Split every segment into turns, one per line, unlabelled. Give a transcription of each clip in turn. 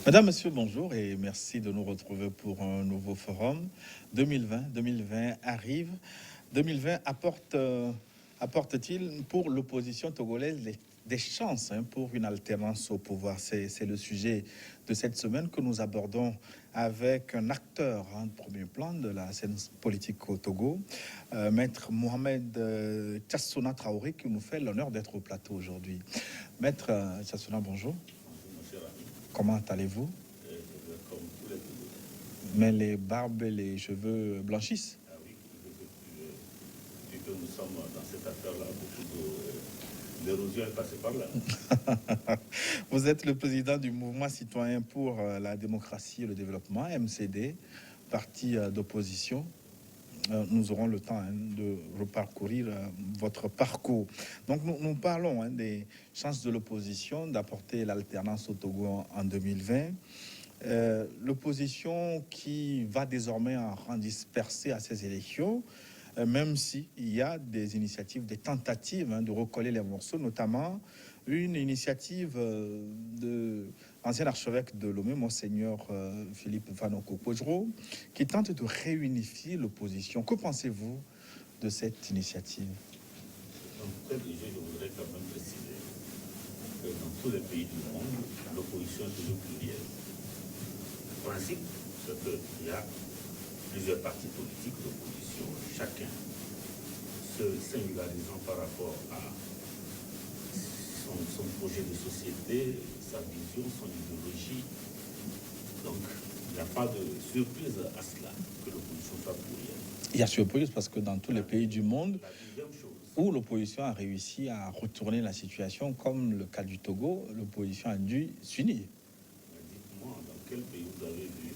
Madame, Monsieur, bonjour et merci de nous retrouver pour un nouveau forum. 2020 arrive. 2020 apporte-t-il pour l'opposition togolaise des chances pour une alternance au pouvoir? C'est le sujet de cette semaine que nous abordons avec un acteur de premier plan de la scène politique au Togo, Maître Mohamed Tchassouna Traoré, qui nous fait l'honneur d'être au plateau aujourd'hui. Maître Tchassouna, bonjour. Comment allez-vous?
Comme tous les Togolais.
Mais les barbes et les cheveux blanchissent.
Ah oui, vu que nous sommes dans cette affaire-là, beaucoup d'érosion est passée par là.
Vous êtes le président du mouvement citoyen pour la démocratie et le développement, MCD, parti d'opposition. Nous aurons le temps de reparcourir votre parcours. Donc nous parlons des chances de l'opposition d'apporter l'alternance au Togo en 2020. L'opposition qui va désormais en rang dispersé à ces élections, même s'il y a des initiatives, des tentatives de recoller les morceaux, notamment une initiative de l'ancien archevêque de Lomé, Monseigneur Philippe Vanoko-Pojro, qui tente de réunifier l'opposition. Que pensez-vous de cette initiative?
Donc, déjà, je voudrais quand même préciser que dans tous les pays du monde, l'opposition est toujours plurielle. Le principe, c'est qu'il y a plusieurs partis politiques d'opposition, chacun se singularisant par rapport à son projet de société, sa vision, son idéologie. Donc, il n'y a pas de surprise à cela que l'opposition soit plurielle.
Il y a surprise parce que dans tous les pays du monde
La deuxième chose,
où l'opposition a réussi à retourner la situation, comme le cas du Togo, l'opposition a dû s'unir.
dites-moi, dans quel pays vous avez vu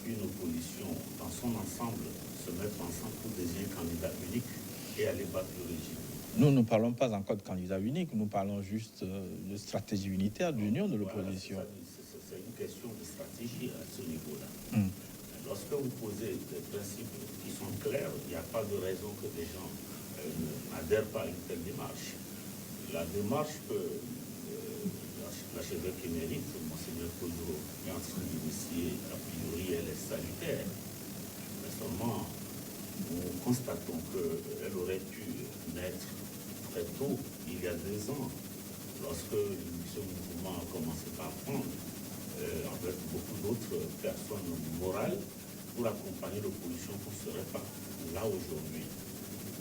une opposition dans son ensemble se mettre ensemble pour désigner un candidat unique et aller battre le régime?
Nous ne parlons pas encore de candidat unique, nous parlons juste de stratégie unitaire d'union de l'opposition.
Voilà, c'est une question de stratégie à ce niveau-là. Lorsque vous posez des principes qui sont clairs, il n'y a pas de raison que des gens n'adhèrent pas à une telle démarche. La démarche que l'archevêque émérite, Monseigneur Pojro, est en train d'initier, a priori, elle est salutaire. Mais seulement, nous constatons qu'elle aurait dû naître très tôt, il y a 2 ans, lorsque ce mouvement a commencé par prendre, avec beaucoup d'autres personnes morales, pour accompagner l'opposition qu'on ne serait pas là aujourd'hui.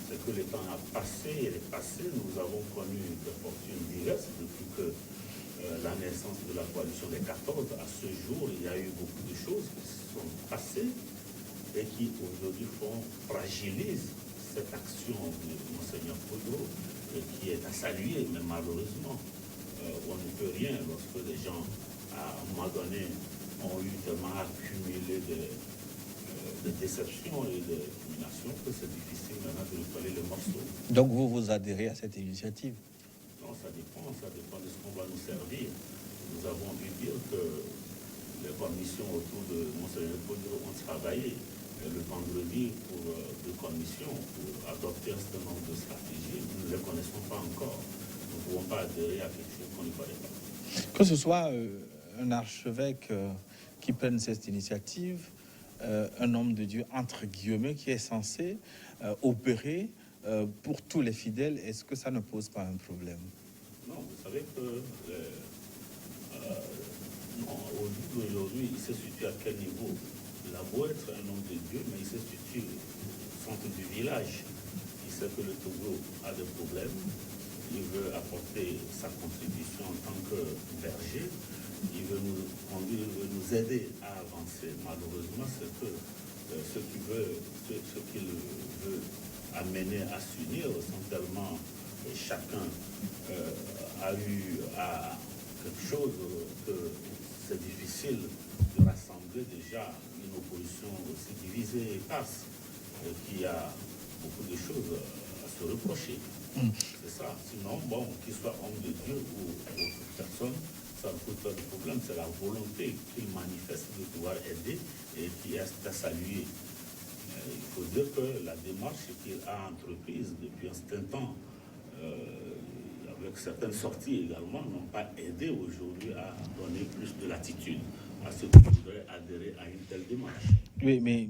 C'est que le temps a passé, et est passé, nous avons connu des fortunes diverses depuis que la naissance de la coalition des 14 à ce jour, il y a eu beaucoup de choses qui sont passées et qui aujourd'hui fragilisent cette action de Monseigneur Pojro, qui est à saluer, mais malheureusement, on ne peut rien lorsque les gens, à un moment donné, ont eu tellement accumulé de déceptions et de domination que c'est difficile maintenant de recoller le morceau.
Donc vous adhérez à cette initiative?
Non, ça dépend de ce qu'on va nous servir. Nous avons dû dire que les commissions autour de Monseigneur Pojro ont travaillé le vendredi pour 2 commissions pour adopter un certain nombre de stratégies. Nous ne les connaissons pas encore. Nous ne pouvons pas adhérer à quelque chose qu'on ne connaît pas.
Que ce soit un archevêque qui prenne cette initiative, un homme de Dieu, entre guillemets, qui est censé opérer pour tous les fidèles, est-ce que ça ne pose pas un problème?
Non, vous savez que aujourd'hui, il se situe à quel niveau? Il a beau être un homme de Dieu, mais il se situe au centre du village. Il sait que le Togo a des problèmes. Il veut apporter sa contribution en tant que berger. Il veut nous conduire, il veut nous aider à avancer. Malheureusement, c'est que ce qu'il veut amener à s'unir sont tellement chacun a eu à quelque chose que c'est difficile de rassembler déjà une opposition aussi divisée et éparse qui a beaucoup de choses à se reprocher. C'est ça. Sinon, bon, qu'il soit homme de Dieu ou autre personne, ça ne pose pas de problème. C'est la volonté qu'il manifeste de pouvoir aider et qui est à saluer. Il faut dire que la démarche qu'il a entreprise depuis un certain temps, il y a avec certaines sorties également, n'ont pas aidé aujourd'hui à donner plus de latitude à ceux qui voudraient adhérer à une telle démarche.
Oui, mais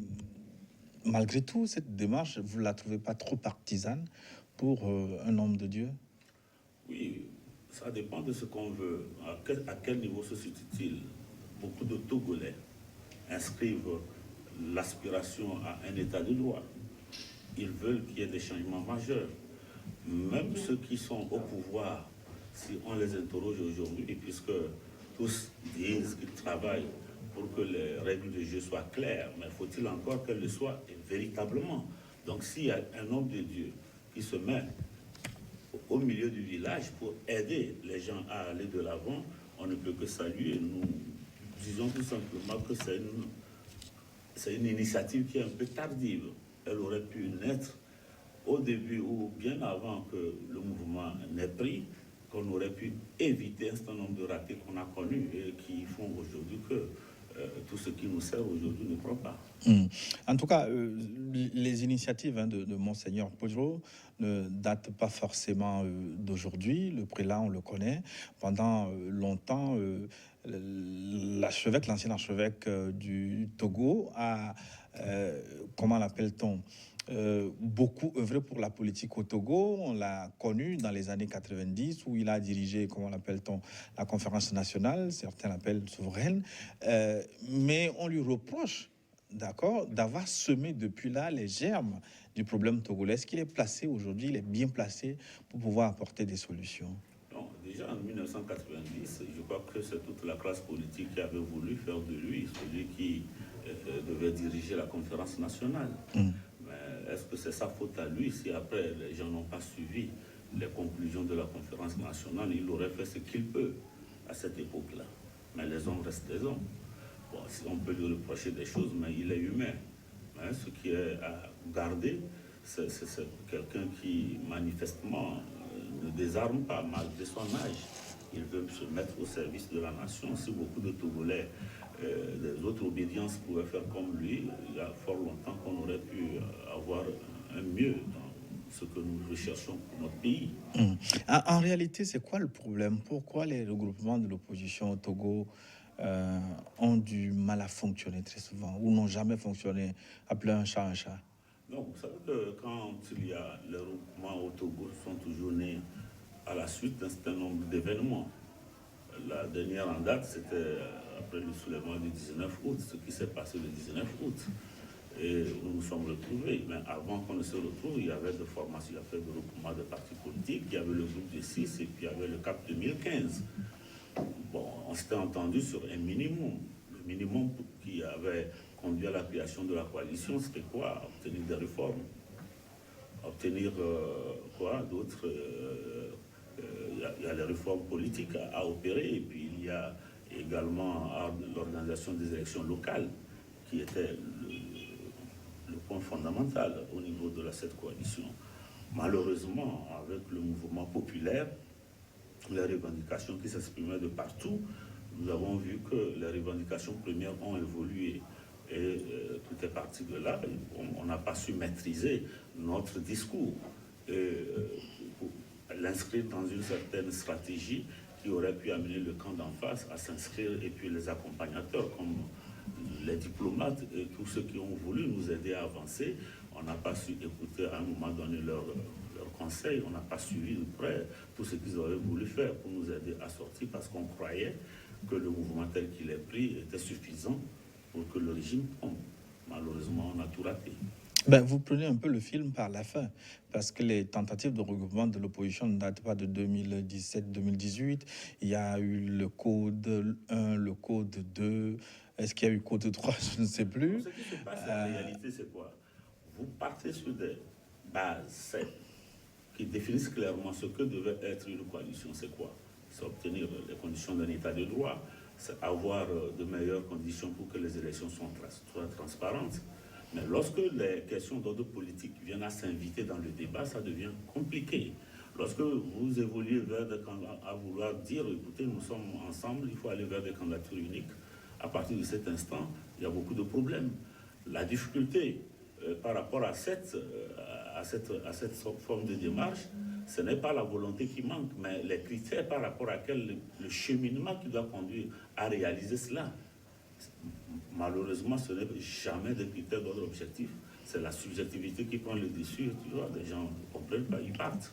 malgré tout, cette démarche, vous ne la trouvez pas trop partisane pour un homme de Dieu?
Oui, ça dépend de ce qu'on veut. À quel niveau se situe-t-il? Beaucoup de Togolais inscrivent l'aspiration à un état de droit. Ils veulent qu'il y ait des changements majeurs. Même ceux qui sont au pouvoir, si on les interroge aujourd'hui, puisque tous disent qu'ils travaillent pour que les règles du jeu soient claires, mais faut-il encore qu'elles le soient véritablement? Donc s'il y a un homme de Dieu qui se met au milieu du village pour aider les gens à aller de l'avant, on ne peut que saluer. Nous disons tout simplement que c'est une initiative qui est un peu tardive. Elle aurait pu naître au début ou bien avant que le mouvement n'ait pris, qu'on aurait pu éviter un certain nombre de ratés qu'on a connus et qui font aujourd'hui que tout ce qui nous sert aujourd'hui ne prend pas.
En tout cas, les initiatives de Monseigneur Podro ne datent pas forcément d'aujourd'hui. Le prélat, on le connaît. Pendant longtemps, l'archevêque, l'ancien archevêque du Togo a, comment l'appelle-t-on, beaucoup œuvré pour la politique au Togo. On l'a connu dans les années 90 où il a dirigé, comment l'appelle-t-on, la conférence nationale, certains l'appellent souveraine. Mais on lui reproche, d'accord, d'avoir semé depuis là les germes du problème togolais. Est-ce qu'il est placé aujourd'hui, il est bien placé pour pouvoir apporter des solutions?
Non, déjà en 1990, je crois que c'est toute la classe politique qui avait voulu faire de lui celui qui devait diriger la conférence nationale. Mais est-ce que c'est sa faute à lui si après les gens n'ont pas suivi les conclusions de la conférence nationale? Il aurait fait ce qu'il peut à cette époque-là. Mais les hommes restent des hommes. Bon, on peut lui reprocher des choses, mais il est humain. Hein, ce qui est à garder, c'est quelqu'un qui manifestement ne désarme pas malgré son âge. Il veut se mettre au service de la nation. Si beaucoup de Togolais des autres obédiences pouvaient faire comme lui, il y a fort longtemps qu'on aurait pu avoir un mieux dans ce que nous recherchons pour notre pays.
En réalité, c'est quoi le problème? Pourquoi les regroupements de l'opposition au Togo ont du mal à fonctionner très souvent ou n'ont jamais fonctionné? Appeler un chat un chat.
Donc, vous savez que quand il y a les regroupements au Togo, sont toujours nés à la suite d'un certain nombre d'événements. La dernière en date, c'était après le soulèvement du 19 août, ce qui s'est passé le 19 août. Et nous nous sommes retrouvés. Mais avant qu'on ne se retrouve, il y avait des formations, il y avait des regroupements de partis politiques, il y avait le groupe de 6 et puis il y avait le CAP 2015. Bon, on s'était entendu sur un minimum. Le minimum qui avait conduit à la création de la coalition, c'était quoi? Obtenir des réformes. Obtenir quoi d'autre? Il y a les réformes politiques à opérer, et puis il y a également l'organisation des élections locales, qui était le point fondamental au niveau de cette coalition. Malheureusement, avec le mouvement populaire, les revendications qui s'exprimaient de partout, nous avons vu que les revendications premières ont évolué. Et tout est parti de là. On n'a pas su maîtriser notre discours. L'inscrire dans une certaine stratégie qui aurait pu amener le camp d'en face à s'inscrire, et puis les accompagnateurs comme les diplomates et tous ceux qui ont voulu nous aider à avancer, on n'a pas su écouter à un moment donné leurs conseils, on n'a pas suivi de près tout ce qu'ils auraient voulu faire pour nous aider à sortir, parce qu'on croyait que le mouvement tel qu'il est pris était suffisant pour que le régime tombe. Malheureusement, on a tout raté.
Ben, vous prenez un peu le film par la fin, parce que les tentatives de regroupement de l'opposition ne datent pas de 2017-2018. Il y a eu le code 1, le code 2. Est-ce qu'il y a eu code 3? Je ne sais plus.
Ce qui se passe en réalité, c'est quoi? Vous partez sur des bases qui définissent clairement ce que devait être une coalition. C'est quoi? C'est obtenir les conditions d'un état de droit, c'est avoir de meilleures conditions pour que les élections soient transparentes. Mais lorsque les questions d'ordre politique viennent à s'inviter dans le débat, ça devient compliqué. Lorsque vous évoluez vers à vouloir dire, écoutez, nous sommes ensemble, il faut aller vers des candidatures uniques, à partir de cet instant, il y a beaucoup de problèmes. La difficulté par rapport à cette forme de démarche, ce n'est pas la volonté qui manque, mais les critères par rapport à le cheminement qui doit conduire à réaliser cela. Malheureusement, ce n'est jamais des critères d'ordre objectif. C'est la subjectivité qui prend le dessus. Tu vois, des gens ne comprennent pas, ils partent.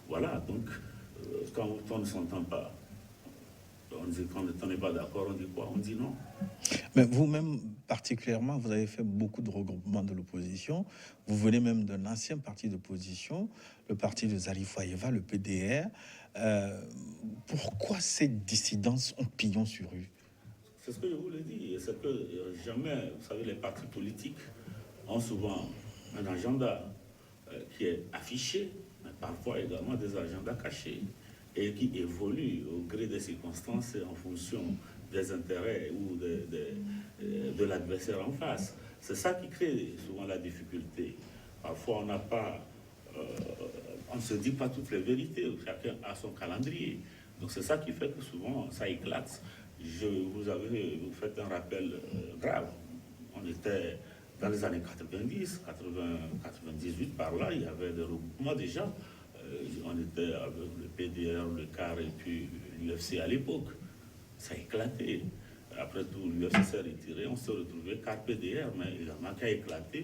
Voilà, donc, quand on ne s'entend pas, on dit quand on n'est pas d'accord, on dit quoi? On dit non.
Mais vous-même, particulièrement, vous avez fait beaucoup de regroupements de l'opposition. Vous venez même d'un ancien parti d'opposition, le parti de Zarif Faïeva, le PDR. Pourquoi cette dissidence ont pignon sur rue?
C'est ce que je vous l'ai dit. C'est que jamais, vous savez, les partis politiques ont souvent un agenda qui est affiché, mais parfois également des agendas cachés et qui évoluent au gré des circonstances et en fonction des intérêts ou de l'adversaire en face. C'est ça qui crée souvent la difficulté. Parfois, on ne se dit pas toutes les vérités, chacun a son calendrier. Donc c'est ça qui fait que souvent ça éclate. Vous faites un rappel grave. On était dans les années 90, 98, par là, il y avait des regroupements déjà. On était avec le PDR, le CAR et puis l'UFC à l'époque. Ça a éclaté. Après tout, l'UFC s'est retiré, on s'est retrouvé CAR PDR, mais également qui a éclaté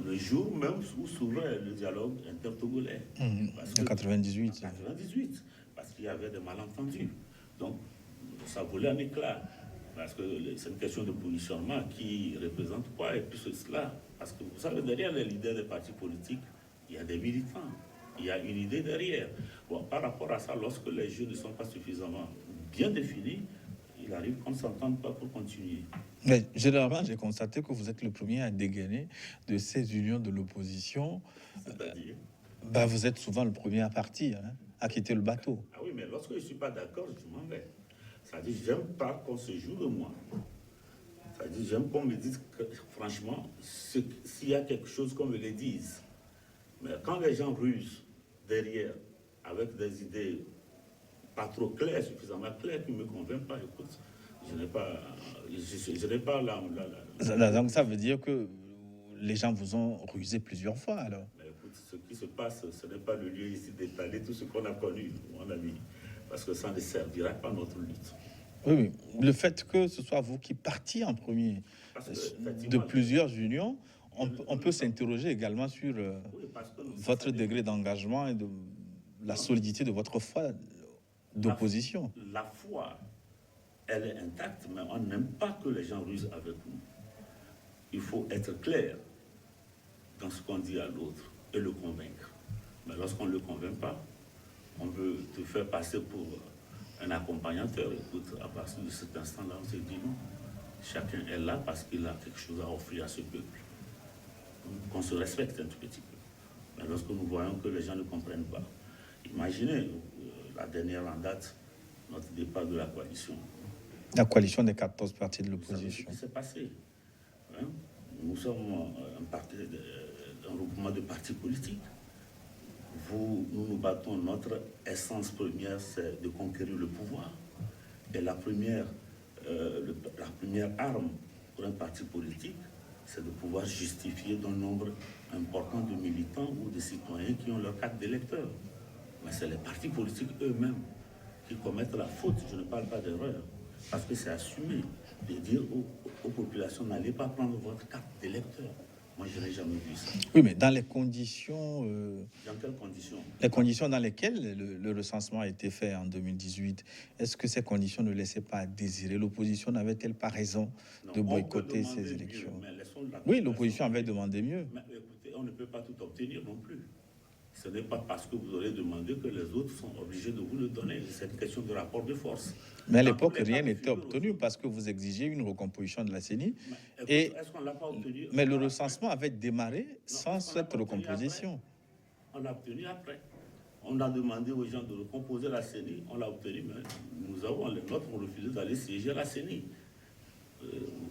le jour même où s'ouvrait le dialogue intertogolais.
En 98.
98, parce qu'il y avait des malentendus. Donc, ça volait un éclat. Parce que c'est une question de positionnement qui représente quoi et puis cela. Parce que vous savez, derrière les leaders des partis politiques, il y a des militants. Il y a une idée derrière. Bon, par rapport à ça, lorsque les jeux ne sont pas suffisamment bien définis, il arrive qu'on ne s'entende pas pour continuer.
Mais généralement, j'ai constaté que vous êtes le premier à dégainer de ces unions de l'opposition.
C'est-à-dire
vous êtes souvent le premier à partir, à quitter le bateau.
Ah oui, mais lorsque je ne suis pas d'accord, je m'en vais. C'est-à-dire, j'aime pas qu'on se joue de moi. C'est-à-dire, j'aime qu'on me dise que, franchement, s'il y a quelque chose, qu'on me le dise. Mais quand les gens rusent derrière avec des idées pas trop claires, suffisamment claires, qui ne me convainquent pas, écoute, je n'ai pas
Donc ça veut dire que les gens vous ont rusé plusieurs fois, alors.
Mais écoute, ce qui se passe, ce n'est pas le lieu ici d'étaler tout ce qu'on a connu, mon ami. Parce que ça ne servira pas notre lutte.
Oui. Le fait que ce soit vous qui partiez en premier de plusieurs unions, on peut s'interroger également sur votre degré d'engagement et de la solidité de votre foi d'opposition.
La foi, elle est intacte, mais on n'aime pas que les gens rusent avec nous. Il faut être clair dans ce qu'on dit à l'autre et le convaincre. Mais lorsqu'on ne le convainc pas, on veut te faire passer pour un accompagnateur. Écoute, à partir de cet instant-là, on se dit non. Chacun est là parce qu'il a quelque chose à offrir à ce peuple. Qu'on se respecte un tout petit peu. Mais lorsque nous voyons que les gens ne comprennent pas, imaginez la dernière en date, notre départ de la coalition.
La coalition des 14 partis de l'opposition.
Ce qui s'est passé. Nous sommes un regroupement de partis politiques. Nous nous battons, notre essence première, c'est de conquérir le pouvoir. Et la première arme pour un parti politique, c'est de pouvoir justifier d'un nombre important de militants ou de citoyens qui ont leur carte d'électeur. Mais c'est les partis politiques eux-mêmes qui commettent la faute. Je ne parle pas d'erreur, parce que c'est assumé de dire aux populations, n'allez pas prendre votre carte d'électeur. Moi, je n'ai jamais vu ça.
Oui, mais dans les conditions...
Dans quelles conditions?
Les conditions dans lesquelles le recensement a été fait en 2018, est-ce que ces conditions ne laissaient pas à désirer? L'opposition n'avait-elle pas raison de boycotter ces élections? Oui, l'opposition avait demandé mieux.
Mais écoutez, on ne peut pas tout obtenir non plus. Ce n'est pas parce que vous aurez demandé que les autres sont obligés de vous le donner. C'est une question de rapport de force.
Mais à l'époque, rien n'était obtenu parce que vous exigiez une recomposition de la CENI.
Est-ce qu'on l'a pas obtenu?
Mais le recensement avait démarré sans cette recomposition.
On l'a obtenu après. On a demandé aux gens de recomposer la CENI. On l'a obtenu, mais les nôtres ont refusé d'aller siéger à la CENI.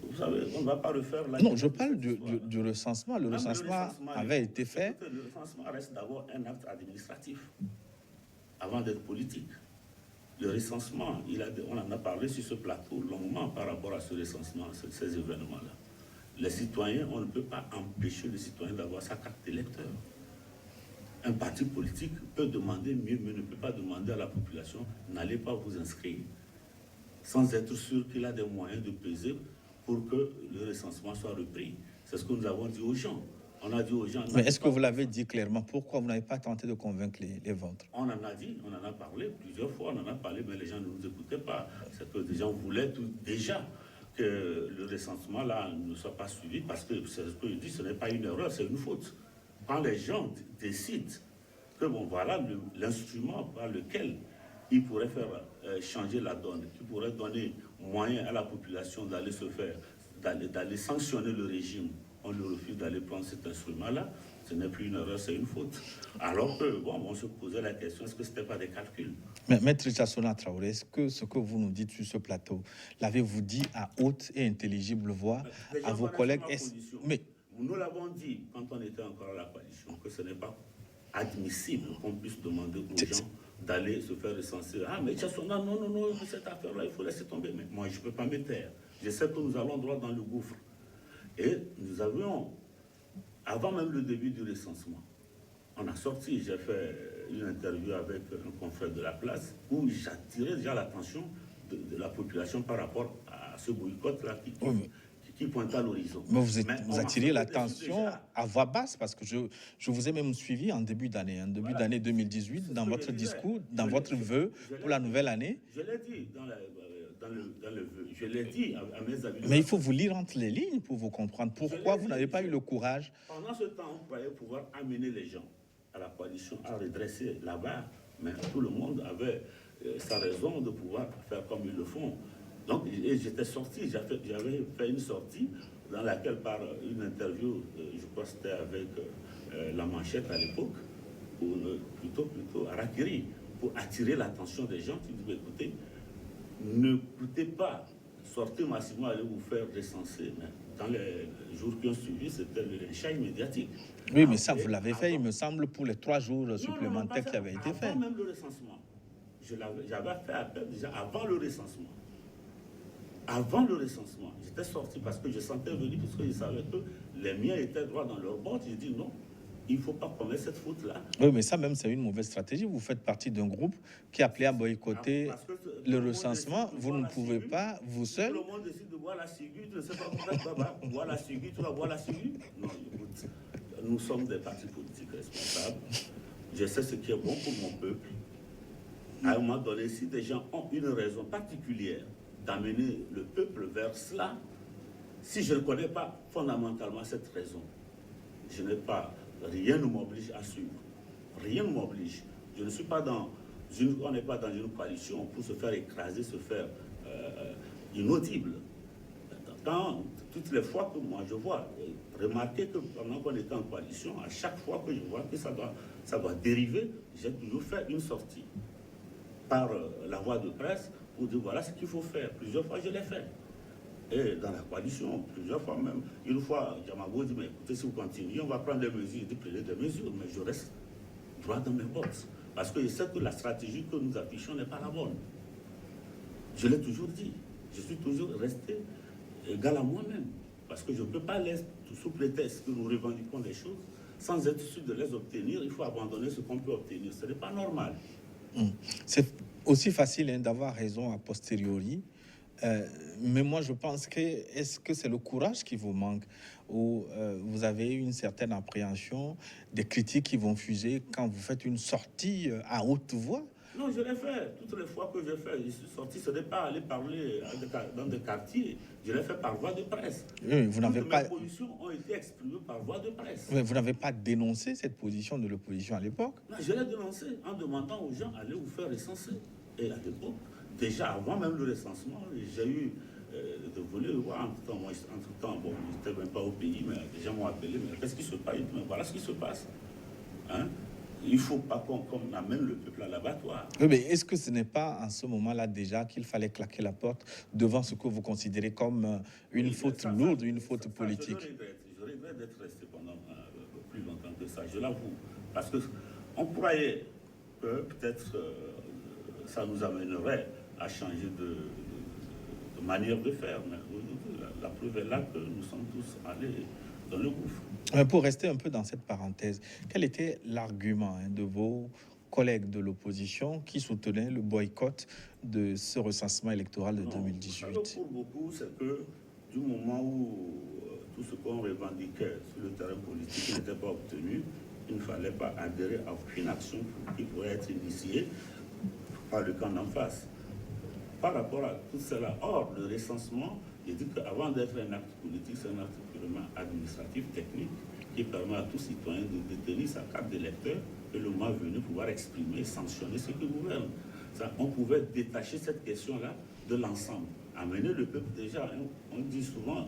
Vous savez, on ne va pas refaire la...
Non, je parle du recensement. Le recensement avait été fait.
Le recensement reste d'abord un acte administratif avant d'être politique. Le recensement, on en a parlé sur ce plateau longuement par rapport à ce recensement, ces événements-là. Les citoyens, on ne peut pas empêcher le citoyen d'avoir sa carte d'électeur. Un parti politique peut demander mieux, mais ne peut pas demander à la population, n'allez pas vous inscrire, sans être sûr qu'il a des moyens de peser pour que le recensement soit repris. C'est ce que nous avons dit aux gens. On a dit aux gens...
Mais est-ce que vous l'avez dit clairement? Pourquoi vous n'avez pas tenté de convaincre les vôtres?
On en a dit, on en a parlé plusieurs fois, on en a parlé, mais les gens ne nous écoutaient pas. C'est que les gens voulaient déjà que le recensement là ne soit pas suivi, parce que c'est ce que je dis, ce n'est pas une erreur, c'est une faute. Quand les gens décident que bon, voilà l'instrument par lequel ils pourraient faire changer la donne, qui pourrait donner moyen à la population d'aller se faire, d'aller sanctionner le régime, on lui refuse d'aller prendre cet instrument-là, ce n'est plus une erreur, c'est une faute. Alors que, bon, on se posait la question, est-ce que ce n'était pas des calculs?
Mais Maître Chassona Traoré, est-ce que ce que vous nous dites sur ce plateau, l'avez-vous dit à haute et intelligible voix à vos collègues?
Mais nous l'avons dit quand on était encore à la coalition, que ce n'est pas admissible qu'on puisse demander aux gens d'aller se faire recenser. Ah, mais Chassona, non, cette affaire-là, il faut laisser tomber. Mais moi, je ne peux pas me taire. Je sais que nous allons droit dans le gouffre. Et nous avions, avant même le début du recensement, on a sorti, j'ai fait une interview avec un confrère de la place où j'attirais déjà l'attention de la population par rapport à ce boycott-là qui pointe à l'horizon.
Mais vous attirez l'attention à voix basse, parce que je vous ai même suivi en début d'année, début d'année 2018, dans votre discours, dans votre vœu pour la nouvelle année.
Je l'ai dit dans le vœu, je l'ai dit à mes amis.
Mais il faut vous lire entre les lignes pour vous comprendre pourquoi vous n'avez pas eu le courage.
Pendant ce temps, on croyait pouvoir amener les gens à la coalition à redresser la barre, mais tout le monde avait sa raison de pouvoir faire comme ils le font. Donc, j'étais sorti, j'avais fait une sortie dans laquelle, par une interview, je crois que c'était avec La Manchette à l'époque, ou plutôt à Rakiri, pour attirer l'attention des gens qui disaient, écoutez, ne coûtez pas, sortez massivement, allez vous faire recenser. Mais dans les jours qui ont suivi, c'était le lynchage médiatique.
Oui, mais ça, vous l'avez fait, il me semble, pour les 3 jours supplémentaires qui avaient été faits.
Avant même le recensement. J'avais fait appel déjà avant le recensement. Avant le recensement, j'étais sorti parce que je sentais venir, parce que je savais que les miens étaient droits dans leur botte. J'ai dit non, il ne faut pas commettre cette faute-là.
Oui, mais ça même, c'est une mauvaise stratégie. Vous faites partie d'un groupe qui est appelé à boycotter le recensement. Vous ne pouvez pas, vous seul.
Tout le monde décide de boire la ciguë, tu ne sais pas pourquoi tu vas boire la ciguë, tu vas boire la ciguë. Non, écoute, nous sommes des partis politiques responsables. Je sais ce qui est bon pour mon peuple. À un moment donné, si des gens ont une raison particulière d'amener le peuple vers cela, si je ne connais pas fondamentalement cette raison, je n'ai pas, rien ne m'oblige à suivre. Rien ne m'oblige. Je ne suis pas on n'est pas dans une coalition pour se faire écraser, se faire inaudible. Toutes les fois que moi je vois, remarquez que pendant qu'on était en coalition, à chaque fois que je vois que ça doit dériver, j'ai toujours fait une sortie par la voie de presse pour dire voilà ce qu'il faut faire. Plusieurs fois, je l'ai fait. Et dans la coalition, plusieurs fois même. Une fois, Jamago dit, mais écoutez, si vous continuez, on va prendre des mesures. Je dis, prenez des mesures, mais je reste droit dans mes bottes. Parce que je sais que la stratégie que nous affichons n'est pas la bonne. Je l'ai toujours dit. Je suis toujours resté égal à moi-même. Parce que je ne peux pas laisser, sous prétexte que nous revendiquons des choses, sans être sûr de les obtenir, il faut abandonner ce qu'on peut obtenir. Ce n'est pas normal.
C'est aussi facile d'avoir raison a posteriori, mais moi je pense que est-ce que c'est le courage qui vous manque, ou vous avez une certaine appréhension des critiques qui vont fuser quand vous faites une sortie à haute voix?
Non, je l'ai fait. Toutes les fois que j'ai fait, je suis sorti, ce n'est pas aller parler dans des quartiers. Je l'ai fait par voie de presse.
Oui, vous n'avez pas...
Mes positions ont été exprimées par voie de presse.
Oui, vous n'avez pas dénoncé cette position de l'opposition à l'époque?
Non, je l'ai dénoncé en demandant aux gens d'aller vous faire recenser. Et à l'époque, déjà avant même le recensement, j'ai eu de vouloir voir. Entre-temps, bon, je n'étais même pas au pays, mais les gens m'ont appelé. Mais qu'est-ce qui se passe? Mais voilà ce qui se passe. Hein? Il ne faut pas qu'on amène le peuple à l'abattoir.
Oui, mais est-ce que ce n'est pas en ce moment-là déjà qu'il fallait claquer la porte devant ce que vous considérez comme une faute lourde, une faute politique?
Je regrette d'être resté pendant plus longtemps que ça, je l'avoue. Parce qu'on croyait que peut-être ça nous amènerait à changer de manière de faire. Mais la preuve est là que nous sommes tous allés dans le gouffre.
Pour rester un peu dans cette parenthèse, quel était l'argument de vos collègues de l'opposition qui soutenaient le boycott de ce recensement électoral de 2018?
Pour beaucoup, c'est que du moment où tout ce qu'on revendiquait sur le terrain politique n'était pas obtenu, il ne fallait pas adhérer à aucune action qui pourrait être initiée par le camp d'en face. Par rapport à tout cela, or, le recensement, il dit qu'avant d'être un acte politique, c'est un acte purement administratif, technique, qui permet à tout citoyen de détenir sa carte d'électeur et le mois venu pouvoir exprimer et sanctionner ce qui gouverne. Ça, on pouvait détacher cette question-là de l'ensemble. Amener le peuple déjà, on dit souvent,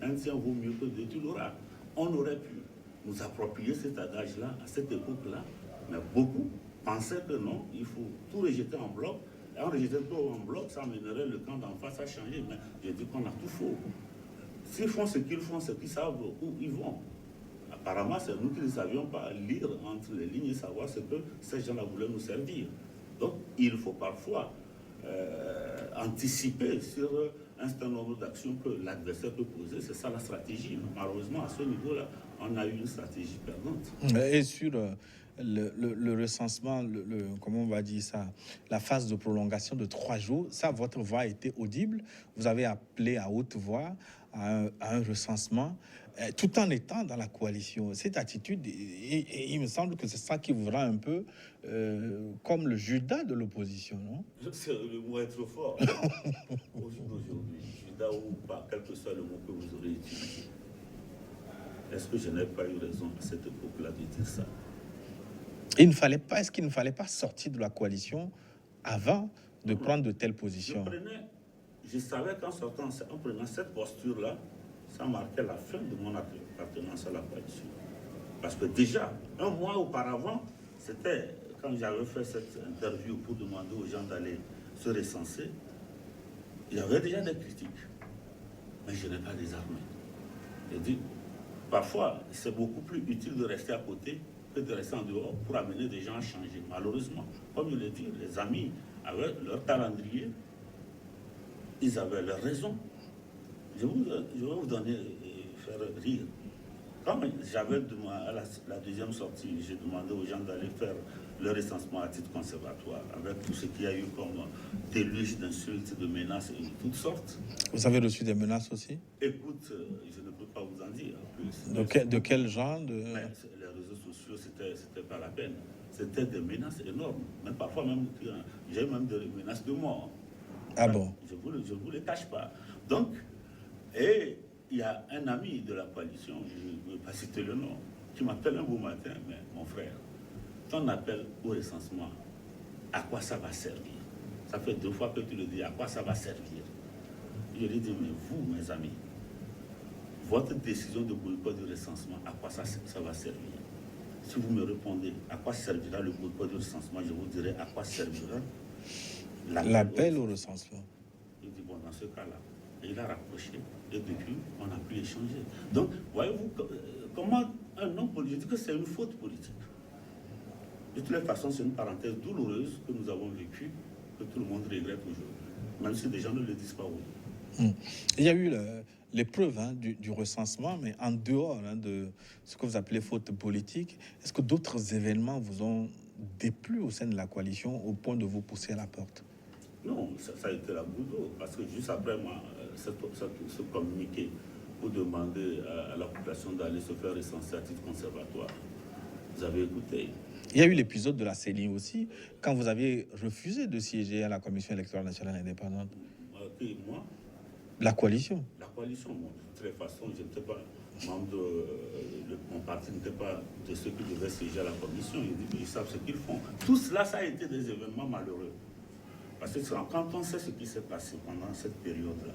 un tien vaut mieux que deux, tu l'auras. On aurait pu nous approprier cet adage-là à cette époque-là, mais beaucoup pensaient que non, il faut tout rejeter en bloc. Et en rejetant tout en bloc, ça amènerait le camp d'en face à changer. Mais j'ai dit qu'on a tout faux. S'ils font ce qu'ils font, c'est qu'ils savent où ils vont. Apparemment, c'est nous qui ne savions pas lire entre les lignes et savoir ce que ces gens-là voulaient nous servir. Donc, il faut parfois anticiper sur un certain nombre d'actions que l'adversaire peut poser. C'est ça la stratégie. Malheureusement, à ce niveau-là, on a eu une stratégie perdante.
Et sur le recensement, comment on va dire ça, la phase de prolongation de 3 jours, ça, votre voix a été audible. Vous avez appelé à haute voix à un recensement, tout en étant dans la coalition. Cette attitude, et il me semble que c'est ça qui vous rend un peu comme le Judas de l'opposition, non?
Le mot est trop fort. Aujourd'hui, Judas ou pas, quel que soit le mot que vous aurez utilisé. Est-ce que je n'ai pas eu raison à cette époque-là de dire ça?
Est-ce qu'il ne fallait pas sortir de la coalition avant de prendre de telles positions?
Je savais qu'en sortant, en prenant cette posture-là, ça marquait la fin de mon appartenance à la coalition. Parce que déjà, un mois auparavant, c'était quand j'avais fait cette interview pour demander aux gens d'aller se recenser, il y avait déjà des critiques. Mais je n'ai pas désarmé. J'ai dit, parfois, c'est beaucoup plus utile de rester à côté que de rester en dehors pour amener des gens à changer. Malheureusement, comme je l'ai dit, les amis avaient leur calendrier, ils avaient leur raison. Je vais vous donner, faire rire. Quand j'avais demandé, à la deuxième sortie, j'ai demandé aux gens d'aller faire le recensement à titre conservatoire, avec tout ce qu'il y a eu comme déluge d'insultes, de menaces et de toutes sortes.
Vous avez reçu des menaces aussi?
Écoute, je ne peux pas vous en dire plus.
De quel genre
Les réseaux sociaux, c'était pas la peine. C'était des menaces énormes. Même parfois, même, j'ai même des menaces de mort.
Ah bon?
Je ne vous les cache pas. Donc, et il y a un ami de la coalition, je ne vais pas citer le nom, qui m'appelle un beau matin, mais mon frère, ton appel au recensement, à quoi ça va servir? Ça fait 2 fois que tu le dis, à quoi ça va servir? Je lui ai dit, mais vous, mes amis, votre décision de boycott du recensement, à quoi ça va servir? Si vous me répondez, à quoi servira le boycott du recensement, je vous dirai à quoi servira
l'appel au recensement.
Il dit, bon, dans ce cas-là, il a rapproché et depuis, on n'a plus échangé. Donc, voyez-vous comment un homme politique, je dis que c'est une faute politique. De toutes les façons, c'est une parenthèse douloureuse que nous avons vécue, que tout le monde regrette aujourd'hui, même si des gens ne le disent pas oui.
Il y a eu l'épreuve du recensement, mais en dehors de ce que vous appelez faute politique, est-ce que d'autres événements vous ont déplu au sein de la coalition au point de vous pousser à la porte?
Non, ça a été la goutte d'eau, parce que juste après moi, ce communiqué pour demander à la population d'aller se faire recenser à titre conservatoire, vous avez écouté.
Il y a eu l'épisode de la CENI aussi, quand vous aviez refusé de siéger à la Commission électorale nationale indépendante.
Moi?
La coalition.
La coalition, moi, de toute façon, je n'étais pas membre mon parti n'était pas de ceux qui devaient siéger à la commission. Ils savent ce qu'ils font. Tout cela, ça a été des événements malheureux. Parce que quand on sait ce qui s'est passé pendant cette période-là,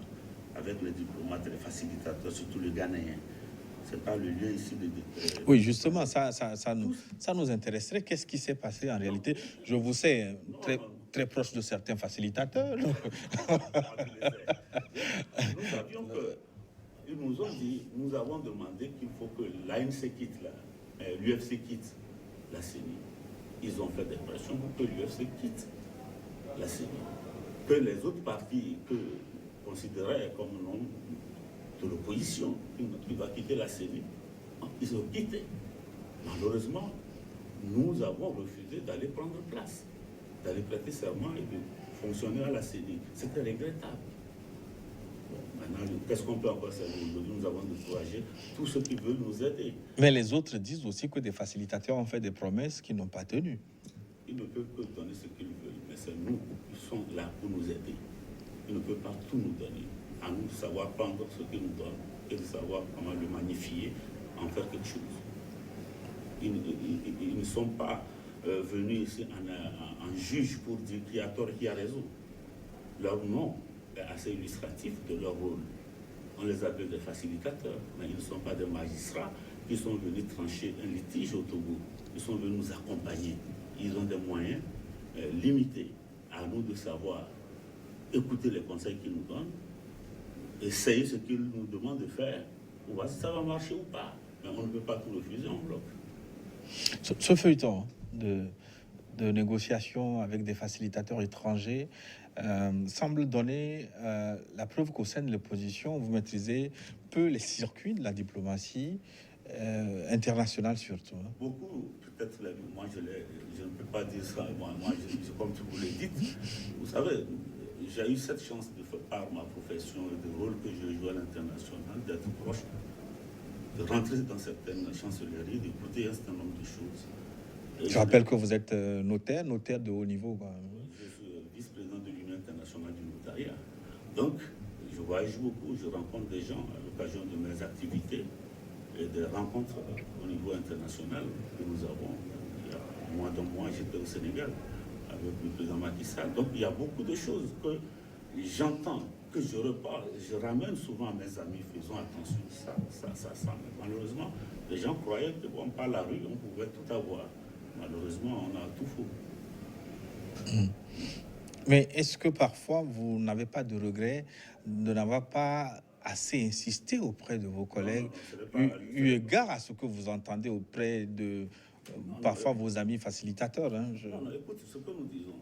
avec les diplomates et les facilitateurs, surtout les Ghanéens, c'est pas le lieu ici de...
Oui, justement, ça nous intéresserait. Qu'est-ce qui s'est passé en réalité? Je vous sais très proche de certains facilitateurs.
Nous savions que... Ils nous ont dit, nous avons demandé qu'il faut que l'ANC quitte, l'UFC quitte la CENI. Ils ont fait des pressions pour que l'UFC quitte la CENI. que les autres partis que considéraient comme non de l'opposition, qui va quitter la CENI, ils ont quitté. Malheureusement, nous avons refusé d'aller prendre place, d'aller prêter serment et de fonctionner à la CENI. C'était regrettable. Bon, maintenant, qu'est-ce qu'on peut encore faire aujourd'hui? Nous avons découragé tous ceux qui veulent nous aider.
Mais les autres disent aussi que des facilitateurs ont fait des promesses qu'ils n'ont pas tenues.
Ils ne peuvent que donner ce qu'ils veulent, mais c'est nous qui sommes là pour nous aider. Ils ne peuvent pas tout nous donner. À nous de savoir prendre ce qu'ils nous donnent et de savoir comment le magnifier, en faire quelque chose. Ils ne sont pas venus ici en juge pour dire qui a tort et qui a raison. Leur nom est assez illustratif de leur rôle. On les appelle des facilitateurs, mais ils ne sont pas des magistrats qui sont venus trancher un litige au Togo. Ils sont venus nous accompagner. Ils ont des moyens limités. À nous de savoir écouter les conseils qu'ils nous donnent, essayer ce qu'ils nous demandent de faire, pour voir si ça va marcher ou pas. Mais on ne peut pas tout refuser en bloc.
Ce feuilleton de négociations avec des facilitateurs étrangers semble donner la preuve qu'au sein de l'opposition, vous maîtrisez peu les circuits de la diplomatie internationale surtout.
Beaucoup, peut-être, moi je ne peux pas dire ça, moi comme vous le dites, vous savez, j'ai eu cette chance de faire par ma profession et du rôle que je joue à l'international, d'être proche, de rentrer dans certaines chancelleries, d'écouter un certain nombre de choses.
Je rappelle que vous êtes notaire de haut niveau. Quoi.
Je suis vice-président de l'Union internationale du notariat. Donc, je voyage beaucoup, je rencontre des gens à l'occasion de mes activités et des rencontres au niveau international que nous avons. Il y a moins d'un mois, j'étais au Sénégal avec le président Macky Sall. Donc, il y a beaucoup de choses que j'entends, que je reparle, je ramène souvent à mes amis, faisons attention, ça. Malheureusement, les gens croyaient que bon, par la rue, on pouvait tout avoir. Malheureusement, on a tout faux.
Mais est-ce que parfois vous n'avez pas de regret de n'avoir pas assez insisté auprès de vos collègues, eu égard à ce que vous entendez auprès de parfois vos amis facilitateurs
Non, écoute, ce que nous disons,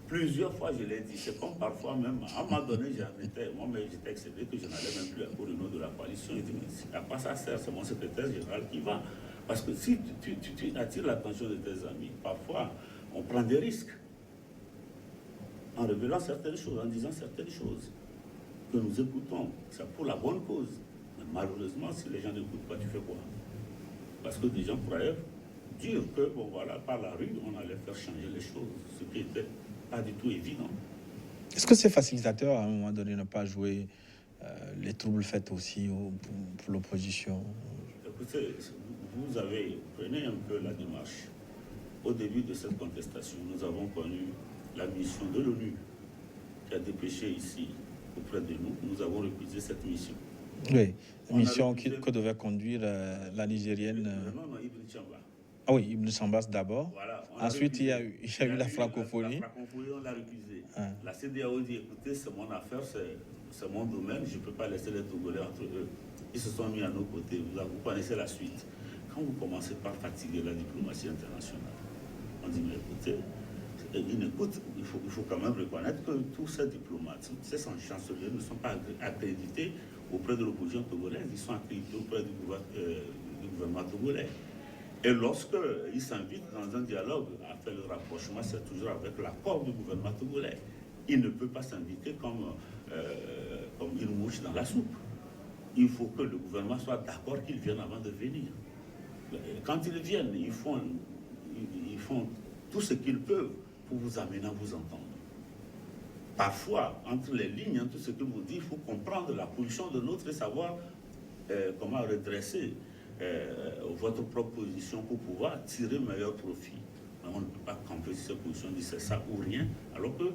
plusieurs fois je l'ai dit, c'est comme parfois même, à un moment donné, j'étais excédé que je n'allais même plus à au nom de la coalition. Je dis, mais à quoi ça sert? C'est mon secrétaire général qui va. Parce que si tu attires l'attention de tes amis, parfois on prend des risques en révélant certaines choses, en disant certaines choses que nous écoutons. C'est pour la bonne cause. Mais malheureusement, si les gens n'écoutent pas, tu fais quoi? Parce que des gens croyaient dire que, bon voilà, par la rue, on allait faire changer les choses, ce qui n'était pas du tout évident.
Est-ce que ces facilitateurs, à un moment donné, n'ont pas joué les troubles faits aussi pour l'opposition?
Écoutez, prenez un peu la démarche. Au début de cette contestation, nous avons connu la mission de l'ONU qui a dépêché ici auprès de nous. Nous avons refusé cette mission.
Oui, mission que devait conduire la Nigérienne.
Non, Ibn Chamba.
Ah oui, Ibn Chambas d'abord.
Voilà,
ensuite, il y a eu la francophonie.
La francophonie, on l'a refusé. La CEDEAO dit, écoutez, c'est mon affaire, c'est mon domaine, je ne peux pas laisser les Togolais entre eux. Ils se sont mis à nos côtés, vous connaissez la suite. Quand vous commencez par fatiguer la diplomatie internationale, on dit, mais écoutez, il faut quand même reconnaître que tous ces diplomates, ces chanceliers ne sont pas accrédités auprès de l'opposition togolaise, ils sont accrédités auprès du gouvernement togolais. Et lorsqu'ils s'invitent dans un dialogue à faire le rapprochement, c'est toujours avec l'accord du gouvernement togolais. Il ne peut pas s'inviter comme une mouche dans la soupe. Il faut que le gouvernement soit d'accord qu'ils viennent avant de venir. Quand ils viennent, ils font tout ce qu'ils peuvent pour vous amener à vous entendre. Parfois, entre les lignes, entre ce que vous dites, il faut comprendre la position de l'autre et savoir comment redresser votre propre position pour pouvoir tirer meilleur profit. On ne peut pas camper sur cette position, dire c'est ça ou rien, alors que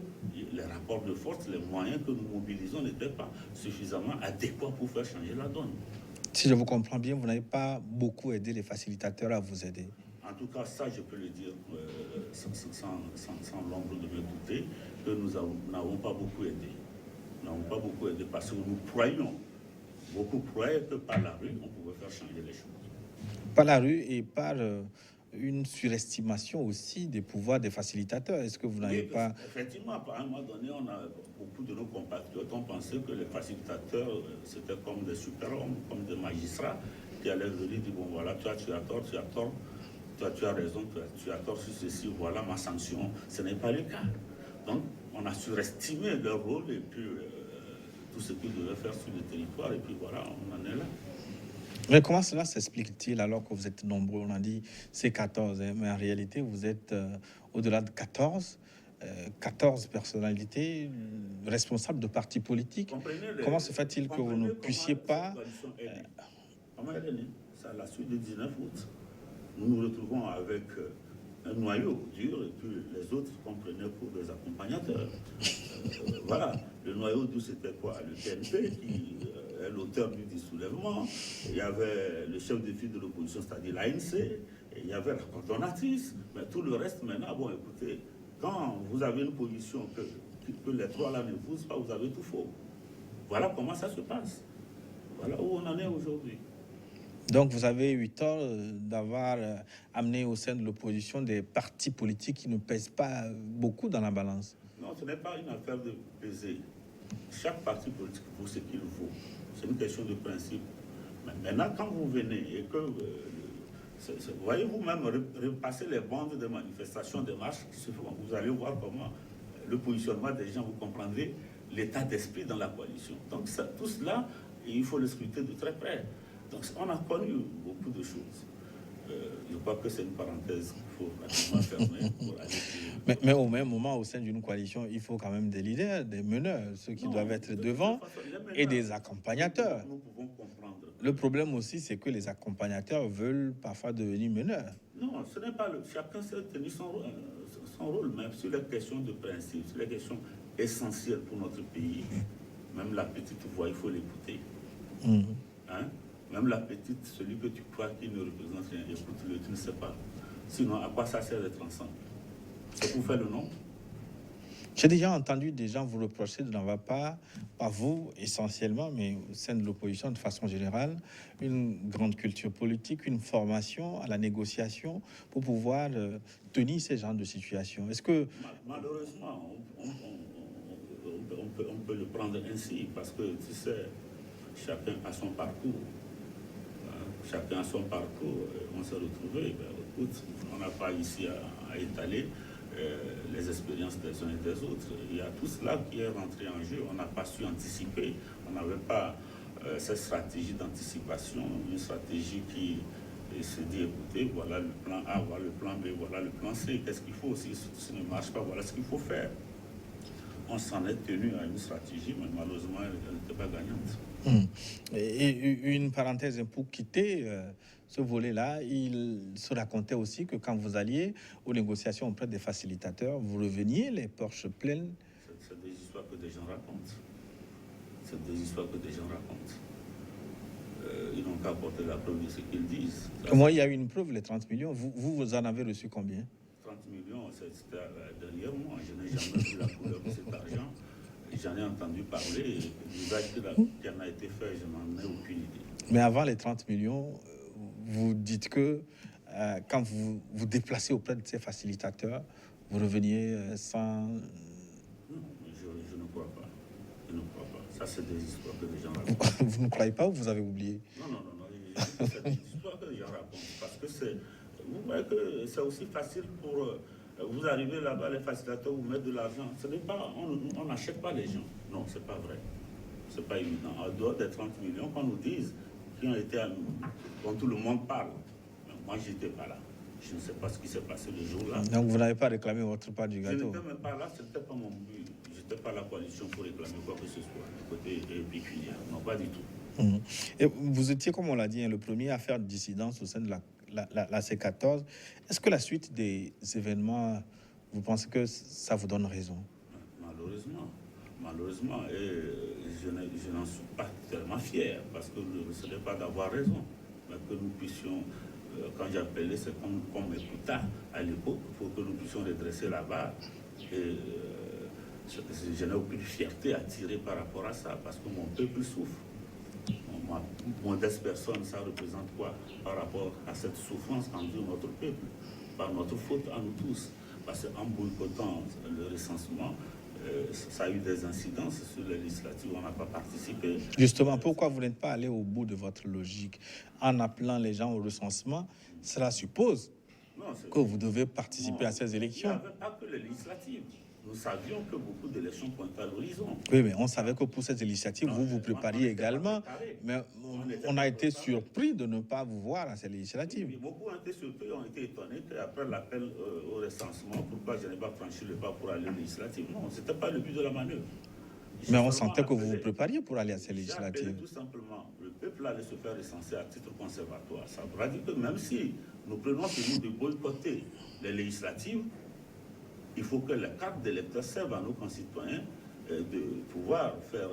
les rapports de force, les moyens que nous mobilisons n'étaient pas suffisamment adéquats pour faire changer la donne.
Si je vous comprends bien, vous n'avez pas beaucoup aidé les facilitateurs à vous aider.
En tout cas, ça, je peux le dire sans l'ombre de me douter, que nous n'avons pas beaucoup aidé. Nous n'avons pas beaucoup aidé parce que nous croyons, beaucoup croyaient que par la rue, on pouvait faire changer les choses.
Par la rue et par une surestimation aussi des pouvoirs des facilitateurs. Est-ce que vous n'avez pas...
Effectivement, à un moment donné, beaucoup de nos compatriotes ont pensé que les facilitateurs, c'était comme des super-hommes, comme des magistrats qui allaient venir dire, bon voilà, tu as tort, tu as raison, tu as tort sur ceci, voilà ma sanction. Ce n'est pas le cas. Donc, on a surestimé leur rôle et puis tout ce qu'ils devaient faire sur le territoire, et puis voilà, on en est là.
Mais comment cela s'explique-t-il alors que vous êtes nombreux? On a dit c'est 14, hein, mais en réalité, vous êtes au-delà de 14, 14 personnalités responsables de partis politiques. Comment se fait-il que vous ne puissiez pas...
Comment elle est née? C'est à la suite du 19 août. Nous nous retrouvons avec un noyau dur et puis les autres qu'on prenait pour des accompagnateurs. Voilà, le noyau dur c'était quoi? Le TNP qui est l'auteur du soulèvement, il y avait le chef de file de l'opposition, c'est-à-dire l'ANC, et il y avait la coordonnatrice, mais tout le reste maintenant, bon écoutez, quand vous avez une position que les trois là ne poussent pas, vous avez tout faux. Voilà comment ça se passe. Voilà où on en est aujourd'hui.
Donc, vous avez eu tort d'avoir amené au sein de l'opposition des partis politiques qui ne pèsent pas beaucoup dans la balance.
Non, ce n'est pas une affaire de peser. Chaque parti politique vaut ce qu'il vaut. C'est une question de principe. Mais maintenant, quand vous venez et que vous voyez vous-même repasser les bandes de manifestations, des marches qui se font, vous allez voir comment le positionnement des gens, vous comprendrez l'état d'esprit dans la coalition. Donc, tout cela, il faut le scruter de très près. Donc, on a connu beaucoup de choses. Je crois que c'est une parenthèse qu'il faut rapidement fermer pour aller...
Mais au même moment, au sein d'une coalition, il faut quand même des leaders, des meneurs, ceux qui doivent être devant, et des accompagnateurs.
Nous pouvons comprendre.
Le problème aussi, c'est que les accompagnateurs veulent parfois devenir meneurs.
Non, ce n'est pas le... Chacun s'est tenu son rôle, même sur les questions de principe, sur les questions essentielles pour notre pays. Même la petite voix, il faut l'écouter. Hein? Même la petite, celui que tu crois qu'il ne représente rien, écoute-le, tu ne sais pas. Sinon, à quoi ça sert d'être ensemble? C'est pour faire le nom?
J'ai déjà entendu des gens vous reprocher de n'avoir pas vous essentiellement, mais au sein de l'opposition de façon générale, une grande culture politique, une formation à la négociation pour pouvoir tenir ces genres de situations. Est-ce que...
Malheureusement, on peut le prendre ainsi, parce que, tu sais, chacun a son parcours. Chacun a son parcours. On s'est retrouvés. Écoute, on n'a pas ici à étaler les expériences des uns et des autres. Il y a tout cela qui est rentré en jeu. On n'a pas su anticiper. On n'avait pas cette stratégie d'anticipation, une stratégie qui se dit, écoutez, voilà le plan A, voilà le plan B, voilà le plan C. Qu'est-ce qu'il faut? Si ça ne marche pas, voilà ce qu'il faut faire. On s'en est tenu à une stratégie, mais malheureusement, elle n'était pas gagnante.
Et une parenthèse pour quitter ce volet-là, il se racontait aussi que quand vous alliez aux négociations auprès des facilitateurs, vous reveniez les poches pleines.
C'est des histoires que des gens racontent. C'est des histoires que des gens racontent. Ils n'ont qu'à apporter la preuve de ce qu'ils disent.
Moi, il y a eu une preuve, les 30 millions. Vous en avez reçu combien?
30 millions, c'était derrière moi. Je n'ai jamais vu la couleur de cet argent. J'en ai entendu parler. L'usage qui en a été fait, je n'en ai aucune idée.
Mais avant les 30 millions, vous dites que quand vous vous déplacez auprès de ces facilitateurs, vous reveniez sans...
Non, je ne crois pas. Je ne crois pas. Ça, c'est des histoires que les gens racontent.
Vous ne croyez pas ou vous avez oublié?
Non. C'est des histoires que les gens racontent. Parce que vous voyez que c'est aussi facile pour... vous arrivez là-bas, les facilitateurs vous mettent de l'argent. Ce n'est pas... On n'achète pas les gens. Non, c'est pas vrai. C'est pas évident. En dehors des 30 millions qu'on nous dise, qui ont été dont tout le monde parle. Mais moi, je n'étais pas là. Je ne sais pas ce qui s'est passé le jour-là.
Donc, vous n'avez pas réclamé votre part du gâteau?
Je n'étais même pas là, ce n'était pas mon but. Je n'étais pas à la coalition pour réclamer quoi que ce soit, du côté pécuniaire. Non, pas du tout.
Et vous étiez, comme on l'a dit, le premier à faire dissidence au sein de la C14. Est-ce que la suite des événements, vous pensez que ça vous donne raison?
Malheureusement, et je n'en suis pas tellement fier, parce que ce n'est pas d'avoir raison, mais que nous puissions, quand j'appelais, c'est qu'on m'écouta à l'époque, pour que nous puissions redresser la barre. Et je n'ai aucune fierté à tirer par rapport à ça, parce que mon peuple souffre. Mon modeste personne, ça représente quoi par rapport à cette souffrance qu'endure notre peuple, par notre faute à nous tous. Parce qu'en boycottant le recensement, ça a eu des incidences sur les législatives, on n'a pas participé.
Justement, pourquoi vous n'êtes pas allé au bout de votre logique en appelant les gens au recensement? Cela suppose que vous devez participer à ces élections.
Il n'y avait pas que les législatives. Nous savions que beaucoup d'élections pointaient à l'horizon.
Oui, mais on savait que pour ces initiatives, vous vous prépariez également. Mais on a été surpris de ne pas vous voir à ces législatives.
Oui, beaucoup ont été surpris, ont été étonnés qu'après l'appel au recensement, pourquoi je n'ai pas franchi le pas pour aller aux législatives. Non, ce n'était pas le but de la manœuvre.
Mais on sentait que vous vous prépariez pour aller à ces législatives.
Tout simplement, le peuple allait se faire recenser à titre conservatoire. Ça veut dire que même si nous prenons sur nous de boycotter les législatives, il faut que la carte d'électeur serve à nos concitoyens de pouvoir faire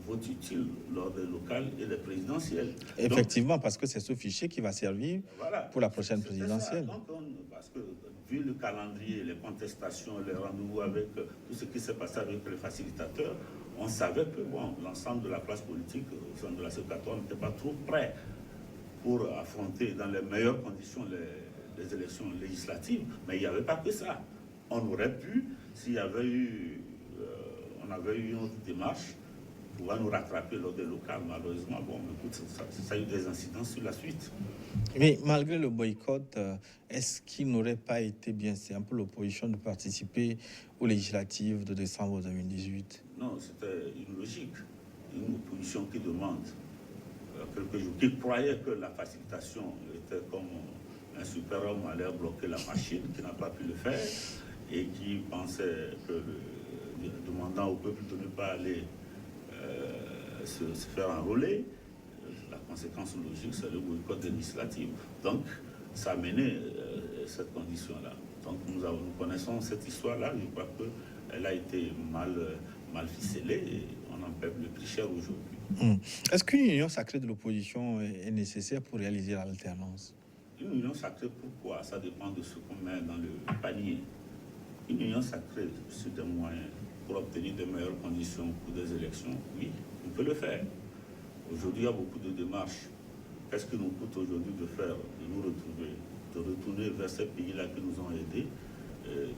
vote utile lors des locales et des présidentielles.
Effectivement, parce que c'est ce fichier qui va servir pour la prochaine présidentielle.
Parce que vu le calendrier, les contestations, les rendez-vous avec tout ce qui s'est passé avec les facilitateurs, on savait que l'ensemble de la classe politique au sein de la C14 n'était pas trop prêt pour affronter dans les meilleures conditions les élections législatives. Mais il n'y avait pas que ça. On aurait pu, s'il y avait eu, on avait eu une autre démarche, pouvoir nous rattraper lors des locales. Malheureusement, écoute, ça a eu des incidences sur la suite.
Mais malgré le boycott, est-ce qu'il n'aurait pas été bien simple pour l'opposition de participer aux législatives de décembre 2018?
Non, c'était une logique. Une opposition qui demande quelque chose, qui croyait que la facilitation était comme un super homme allait bloquer la machine, qui n'a pas pu le faire, et qui pensait que demandant au peuple de ne pas aller se faire enrôler, la conséquence logique, c'est le boycott législatif. Donc, ça a mené cette condition-là. Donc, nous connaissons cette histoire-là. Je crois qu'elle a été mal ficelée et on en paie le prix cher aujourd'hui.
Est-ce qu'une union sacrée de l'opposition est nécessaire pour réaliser l'alternance?
Une union sacrée, pourquoi? Ça dépend de ce qu'on met dans le panier. Une union sacrée sur des moyens pour obtenir de meilleures conditions pour des élections, oui, on peut le faire. Aujourd'hui, il y a beaucoup de démarches. Qu'est-ce que nous coûte aujourd'hui de faire, de nous retrouver, de retourner vers ces pays-là qui nous ont aidés,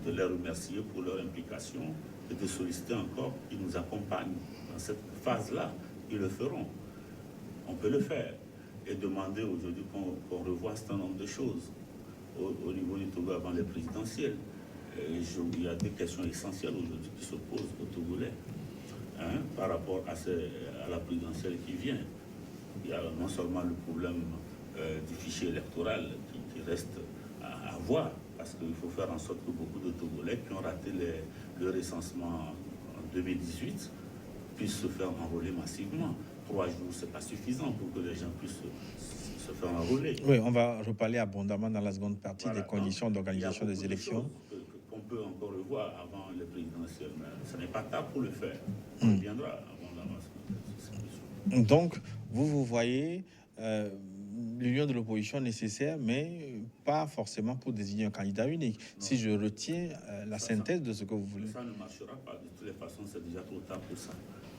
de les remercier pour leur implication et de solliciter encore qu'ils nous accompagnent dans cette phase-là. Ils le feront. On peut le faire. Et demander aujourd'hui qu'on revoie un certain nombre de choses au niveau du Togo avant les présidentielles. Il y a des questions essentielles aujourd'hui qui se posent aux Togolais par rapport à la présidentielle qui vient. Il y a non seulement le problème du fichier électoral qui reste à voir, parce qu'il faut faire en sorte que beaucoup de Togolais qui ont raté le recensement en 2018 puissent se faire enrôler massivement. 3 jours, ce n'est pas suffisant pour que les gens puissent se faire enrôler.
Oui, on va reparler abondamment dans la seconde partie des conditions d'organisation des élections.
Qu'on peut encore revoir avant les présidentielles, mais ce n'est pas tard pour le faire. On reviendra abondamment sur cette question.
Donc, vous voyez l'union de l'opposition nécessaire, mais pas forcément pour désigner un candidat unique. Non. Si je retiens la synthèse de ce que vous voulez.
Ça ne marchera pas. De toutes les façons, c'est déjà trop tard pour ça.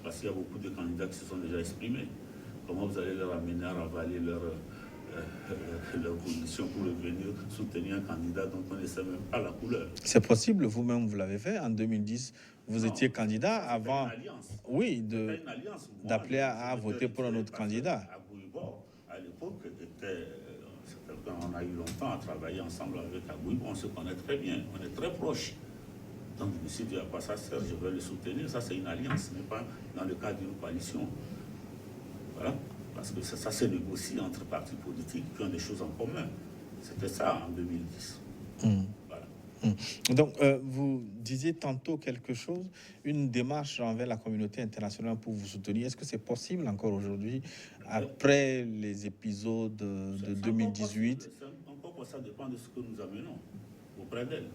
Parce qu'il y a beaucoup de candidats qui se sont déjà exprimés. Comment vous allez leur amener à ravaler leur position pour venir soutenir un candidat dont on ne sait même pas la couleur?
C'est possible, vous-même vous l'avez fait en 2010. Vous étiez candidat avant, oui, d'appeler à voter pour un autre candidat.
À Gouibor, à l'époque, on a eu longtemps à travailler ensemble avec Agouibor, on se connaît très bien, on est très proches. Donc je me suis dit, à quoi ça sert, je vais le soutenir. Ça, c'est une alliance, ce n'est pas dans le cadre d'une coalition. Voilà. Parce que ça se négocie entre partis politiques qui ont des choses en commun. C'était ça en 2010. Voilà.
Donc, vous disiez tantôt quelque chose, une démarche envers la communauté internationale pour vous soutenir. Est-ce que c'est possible encore aujourd'hui, après les épisodes de 2018?
Encore, ça dépend de ce que nous amenons auprès d'elle.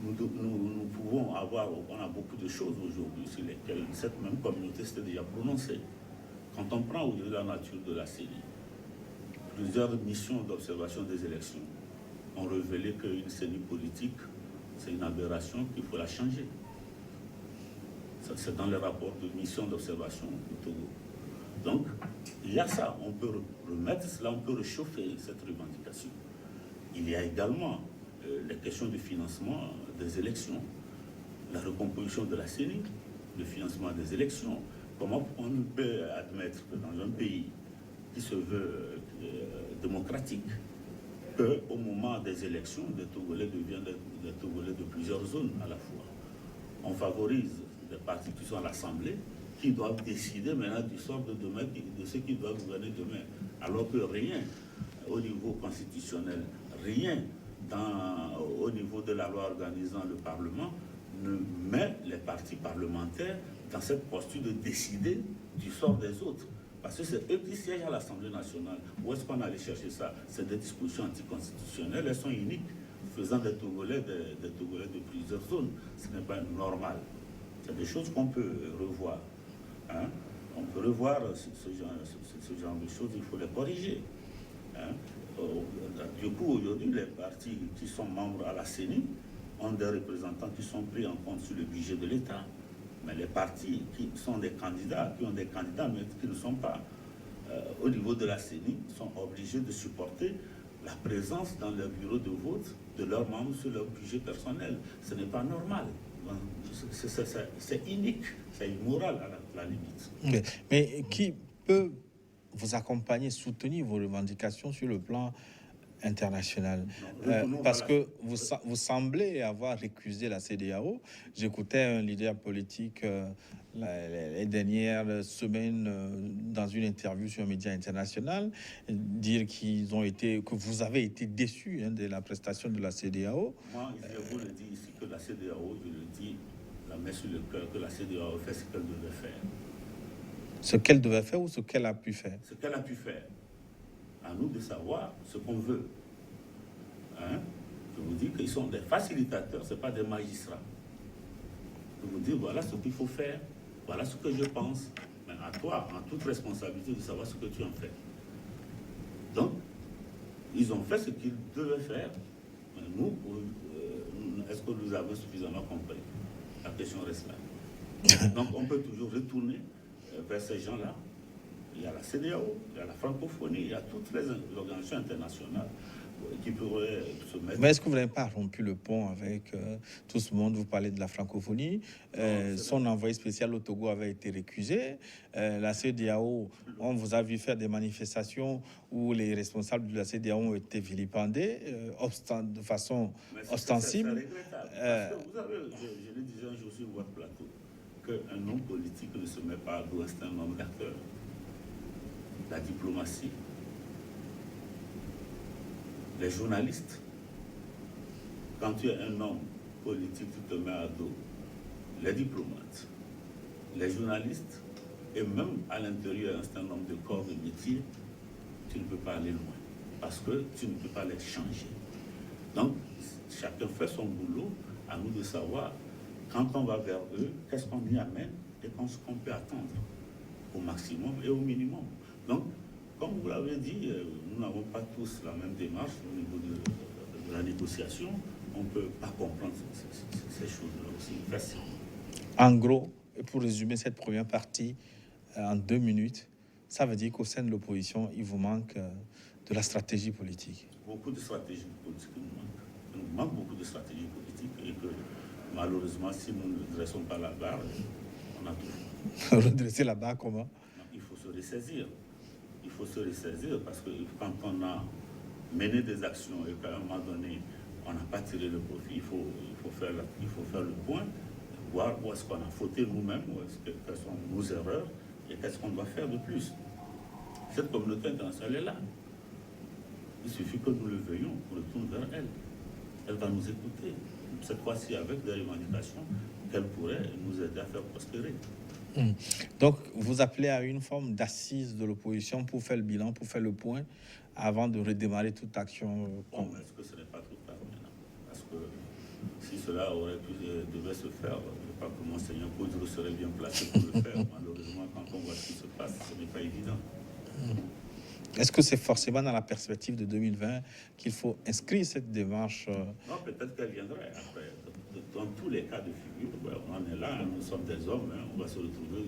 Nous pouvons avoir, on a beaucoup de choses aujourd'hui sur lesquelles cette même communauté s'était déjà prononcée. Quand on prend aujourd'hui la nature de la CENI, plusieurs missions d'observation des élections ont révélé qu'une CENI politique, c'est une aberration qu'il faut la changer. C'est dans les rapports de mission d'observation du Togo. Donc, il y a ça, on peut remettre cela, on peut réchauffer cette revendication. Il y a également les questions de financement des élections, la recomposition de la CENI, le financement des élections. Comment on peut admettre que dans un pays qui se veut démocratique, qu'au moment des élections, des Togolais deviennent des Togolais de plusieurs zones à la fois. On favorise des partis qui sont à l'Assemblée, qui doivent décider maintenant du sort de demain, de ceux qui doivent gouverner demain, alors que rien au niveau constitutionnel, rien au niveau de la loi organisant le Parlement ne met les partis parlementaires dans cette posture de décider du sort des autres. Parce que c'est eux qui siègent à l'Assemblée nationale. Où est-ce qu'on allait chercher ça? C'est des dispositions anticonstitutionnelles, elles sont uniques, faisant des Togolais de plusieurs zones. Ce n'est pas normal. C'est des choses qu'on peut revoir. Hein? On peut revoir ce genre de choses, il faut les corriger. Hein? Du coup, aujourd'hui, les partis qui sont membres à la CENI ont des représentants qui sont pris en compte sur le budget de l'État. Mais les partis qui sont des candidats, qui ont des candidats, mais qui ne sont pas au niveau de la CENI, sont obligés de supporter la présence dans leur bureau de vote de leurs membres sur leur budget personnel. Ce n'est pas normal. C'est inique, c'est immoral à la limite.
Mais qui peut vous accompagner, soutenir vos revendications sur le plan international? Parce que vous semblez avoir récusé la CEDEAO. J'écoutais un leader politique les dernières semaines dans une interview sur un média international dire que vous avez été déçu de la prestation de la CEDEAO.
Moi, je vous le dis ici que la CEDEAO, je le dis la main sur le cœur, que la CEDEAO fait ce qu'elle devait faire.
Ce qu'elle devait faire ou ce qu'elle a pu faire?
Ce qu'elle a pu faire. À nous de savoir ce qu'on veut. Hein? Je vous dis qu'ils sont des facilitateurs, ce n'est pas des magistrats. Je vous dis, voilà ce qu'il faut faire, voilà ce que je pense. Mais à toi, en toute responsabilité, de savoir ce que tu en fais. Donc, ils ont fait ce qu'ils devaient faire. Mais nous, est-ce que nous avons suffisamment compris? La question reste là. Donc, on peut toujours retourner vers ces gens-là. Il y a la CEDEAO, il y a la francophonie, il y a toutes les organisations internationales qui pourraient se mettre...
Mais est-ce que vous n'avez pas rompu le pont avec tout ce monde? Vous parlez de la francophonie. Son envoyé spécial au Togo avait été récusé. La CEDEAO, on vous a vu faire des manifestations où les responsables de la CEDEAO ont été vilipendés de façon ostensible.
C'est regrettable. Parce que vous avez, je le disais un jour sur votre plateau, qu'un homme politique ne se met pas à dos, c'est un homme d'acteur. La diplomatie, les journalistes, quand tu es un homme politique, tu te mets à dos les diplomates, les journalistes, et même à l'intérieur, un certain nombre de corps de métier, tu ne peux pas aller loin, parce que tu ne peux pas les changer. Donc, chacun fait son boulot, à nous de savoir, quand on va vers eux, qu'est-ce qu'on y amène et qu'est-ce qu'on peut attendre, au maximum et au minimum. Donc, comme vous l'avez dit, nous n'avons pas tous la même démarche au niveau de la négociation. On ne peut pas comprendre ces choses-là aussi facilement.
En gros, et pour résumer cette première partie en 2 minutes, ça veut dire qu'au sein de l'opposition, il vous manque de la stratégie politique.
Beaucoup de stratégie politique nous manque. Il nous manque beaucoup de stratégie politique et que malheureusement, si nous ne dressons pas la barre, on a tout.
Redresser la barre comment?
Non, il faut se ressaisir. Il faut se ressaisir parce que quand on a mené des actions et qu'à un moment donné, on n'a pas tiré le profit, il faut faire le point, voir où est-ce qu'on a fauté nous-mêmes, quelles sont nos erreurs et qu'est-ce qu'on doit faire de plus. Cette communauté internationale est là. Il suffit que nous le veuillons, qu'on retourne vers elle. Elle va nous écouter, cette fois-ci avec des revendications qu'elle pourrait nous aider à faire prospérer.
Donc, vous appelez à une forme d'assise de l'opposition pour faire le bilan, pour faire le point, avant de redémarrer toute action.
Est-ce que ce n'est pas trop tard maintenant? Parce que si cela devait se faire, je crois que Monseigneur Poudre serait bien placé pour le faire. Malheureusement, quand on voit ce qui se passe, ce n'est pas évident.
Est-ce que c'est forcément dans la perspective de 2020 qu'il faut inscrire cette démarche?
Non, peut-être qu'elle viendrait après. Dans tous les cas de figure, on est là, nous sommes des hommes, on va se retrouver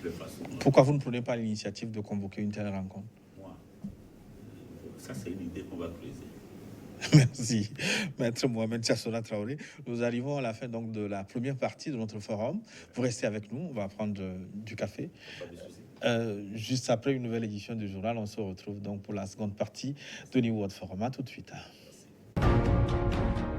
toutes les façons.
Pourquoi vous ne prenez pas l'initiative de convoquer une telle rencontre?
Moi, ça c'est une idée qu'on va creuser.
Merci, Maître Mohamed Chassona Traoré. Nous arrivons à la fin donc de la première partie de notre forum. Vous restez avec nous, on va prendre du café.
Pas de souci.
Juste après une nouvelle édition du journal, on se retrouve donc pour la seconde partie de New World Forum. À tout de suite.
Merci.